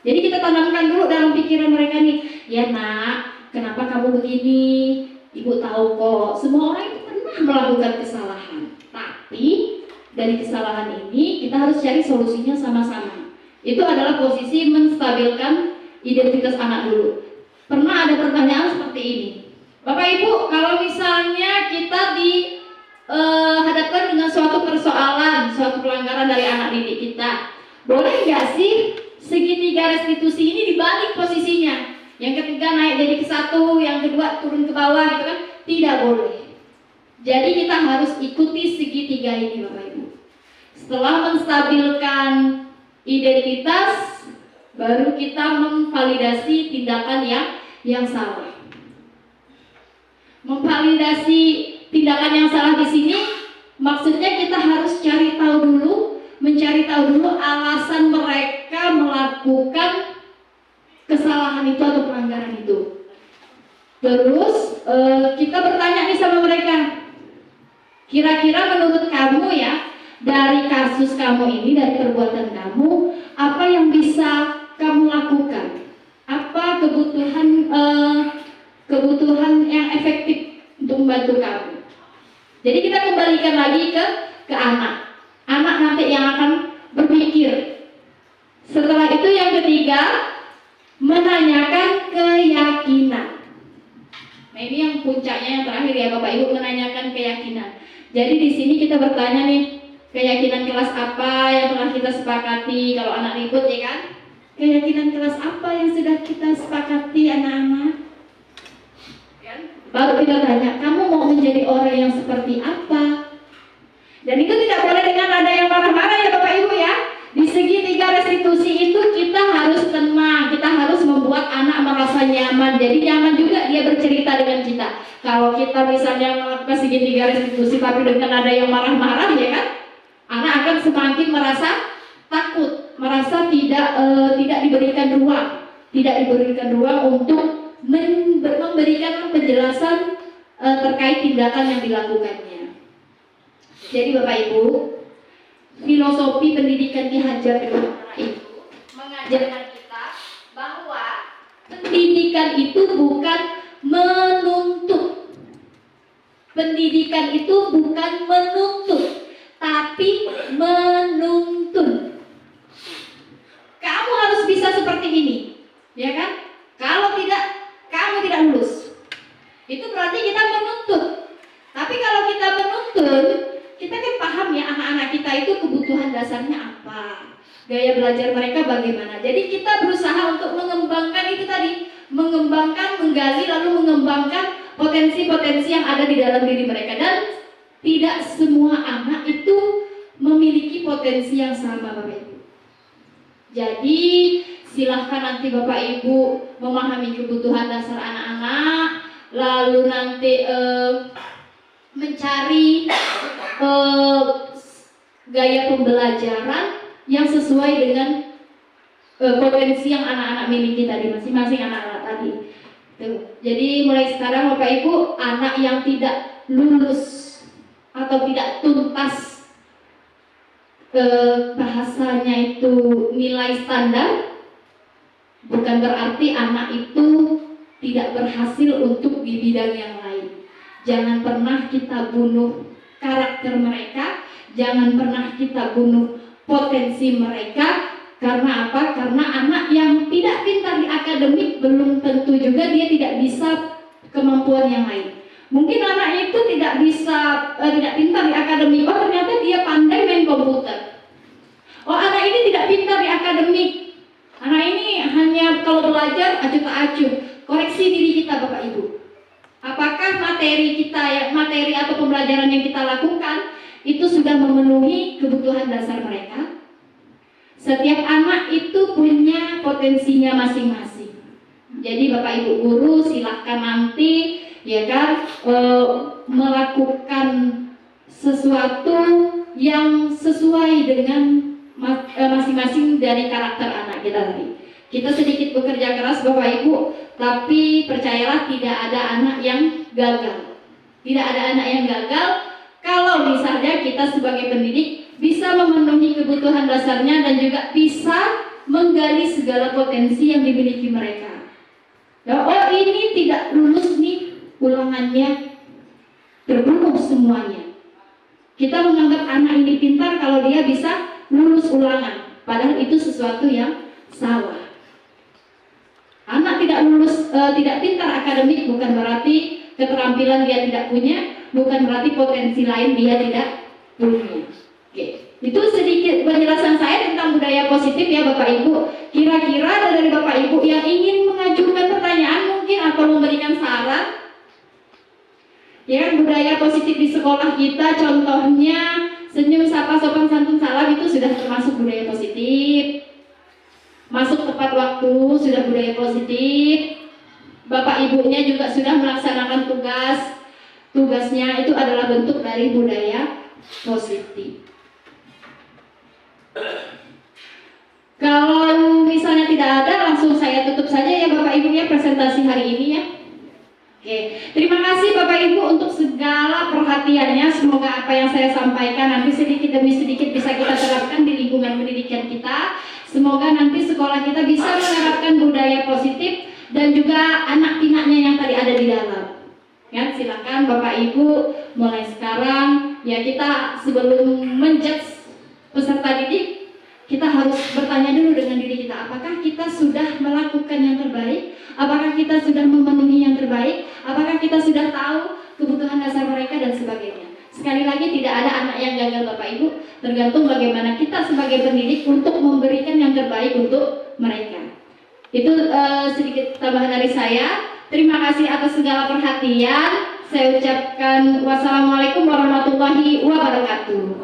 Jadi kita tanamkan dulu dalam pikiran mereka nih, ya nak, kenapa kamu begini? Ibu tahu kok, semua orang itu pernah melakukan kesalahan. Tapi dari kesalahan ini kita harus cari solusinya sama-sama. Itu adalah posisi menstabilkan identitas anak dulu. Pernah ada pertanyaan seperti ini, Bapak Ibu, kalau misalnya kita dihadapkan dengan suatu persoalan, suatu pelanggaran dari anak didik kita, boleh nggak sih segitiga restitusi ini dibalik posisinya? Yang ketiga naik jadi ke satu, yang kedua turun ke bawah gitu kan? Tidak boleh. Jadi kita harus ikuti segitiga ini Bapak Ibu. Setelah menstabilkan identitas, baru kita memvalidasi tindakan yang salah. Memvalidasi tindakan yang salah di sini maksudnya kita harus mencari tahu dulu alasan mereka melakukan kesalahan itu atau pelanggaran itu. Terus kita bertanya nih sama mereka, kira-kira menurut kamu ya, dari kasus kamu ini, dari perbuatan kamu, apa yang bisa kamu lakukan? Apa kebutuhan yang efektif untuk membantu kamu? Jadi kita kembalikan lagi ke anak. Anak nanti yang akan berpikir. Setelah itu yang ketiga, menanyakan keyakinan. Nah, ini yang puncaknya yang terakhir ya Bapak Ibu, menanyakan keyakinan. Jadi di sini kita bertanya nih, keyakinan kelas apa yang telah kita sepakati? Kalau anak ribut ya kan, keyakinan kelas apa yang sudah kita sepakati anak-anak? Baru kita tanya, kamu mau menjadi orang yang seperti apa? Dan itu tidak boleh dengan nada yang marah-marah ya Bapak Ibu ya. Di segi 3 restitusi itu kita harus tenang, kita harus membuat anak merasa nyaman. Jadi nyaman juga dia bercerita dengan kita. Kalau kita misalnya melakukan segi 3 restitusi tapi dengan ada yang marah-marah, ya kan, anak akan semakin merasa takut, merasa tidak diberikan ruang untuk memberikan penjelasan terkait tindakan yang dilakukannya. Jadi Bapak Ibu, filosofi pendidikan Ki Hajar Dewantara itu mengajarkan kita bahwa pendidikan itu bukan menuntut. Pendidikan itu bukan menuntut, tapi menuntun. Kamu harus bisa seperti ini, ya kan? Kalau tidak, kamu tidak lulus. Itu berarti kita menuntut. Tapi kalau kita menuntun, kita kan paham ya anak-anak kita itu kebutuhan dasarnya apa, gaya belajar mereka bagaimana. Jadi kita berusaha untuk mengembangkan itu tadi, menggali lalu mengembangkan potensi-potensi yang ada di dalam diri mereka. Dan tidak semua anak itu memiliki potensi yang sama, Bapak Ibu. Jadi silahkan nanti Bapak Ibu memahami kebutuhan dasar anak-anak, lalu nanti mencari gaya pembelajaran yang sesuai dengan potensi yang anak-anak miliki tadi, masing-masing anak-anak tadi. Tuh. Jadi mulai sekarang Bapak Ibu, anak yang tidak lulus atau tidak tuntas bahasanya itu nilai standar, bukan berarti anak itu tidak berhasil untuk di bidang yang lain. Jangan pernah kita bunuh karakter mereka, jangan pernah kita bunuh potensi mereka. Karena apa? Karena anak yang tidak pintar di akademik belum tentu juga dia tidak bisa kemampuan yang lain. Mungkin anak itu tidak pintar di akademik, oh ternyata dia pandai main komputer. Oh anak ini tidak pintar di akademik, anak ini hanya kalau belajar acuh tak acuh. Koreksi diri kita Bapak Ibu. Apakah materi atau pembelajaran yang kita lakukan itu sudah memenuhi kebutuhan dasar mereka? Setiap anak itu punya potensinya masing-masing. Jadi Bapak Ibu guru silahkan nanti ya kan melakukan sesuatu yang sesuai dengan masing-masing dari karakter anak kita tadi. Kita sedikit bekerja keras Bapak Ibu, tapi percayalah tidak ada anak yang gagal. Tidak ada anak yang gagal kalau misalnya kita sebagai pendidik bisa memenuhi kebutuhan dasarnya dan juga bisa menggali segala potensi yang dimiliki mereka. Oh ini tidak lulus nih, ulangannya terbunuh semuanya. Kita menganggap anak ini pintar kalau dia bisa lulus ulangan, padahal itu sesuatu yang salah. Anak tidak lulus, tidak pintar akademik bukan berarti keterampilan dia tidak punya, bukan berarti potensi lain dia tidak punya. Oke, itu sedikit penjelasan saya tentang budaya positif ya Bapak Ibu. Kira-kira ada dari Bapak Ibu yang ingin mengajukan pertanyaan mungkin atau memberikan saran? Ya, budaya positif di sekolah kita contohnya senyum, sapa, sopan, santun, salam itu sudah termasuk budaya positif. Masuk tepat waktu sudah budaya positif. Bapak Ibunya juga sudah melaksanakan tugasnya itu adalah bentuk dari budaya positif. Kalau misalnya tidak ada, langsung saya tutup saja ya Bapak Ibu ya presentasi hari ini ya. Oke, terima kasih Bapak Ibu untuk segala perhatiannya. Semoga apa yang saya sampaikan nanti sedikit demi sedikit bisa kita terapkan di lingkungan pendidikan kita. Semoga nanti sekolah kita bisa menerapkan budaya positif dan juga anak pinaknya yang tadi ada di dalam. Ya, silakan Bapak Ibu mulai sekarang ya kita sebelum menjudge peserta didik kita harus bertanya dulu dengan diri kita, apakah kita sudah melakukan yang terbaik? Apakah kita sudah memenuhi yang terbaik? Apakah kita sudah tahu kebutuhan dasar mereka dan sebagainya? Sekali lagi tidak ada anak yang gagal Bapak Ibu, tergantung bagaimana kita sebagai pendidik untuk memberikan yang terbaik untuk mereka. Itu sedikit tambahan dari saya. Terima kasih atas segala perhatian. Saya ucapkan wassalamualaikum warahmatullahi wabarakatuh.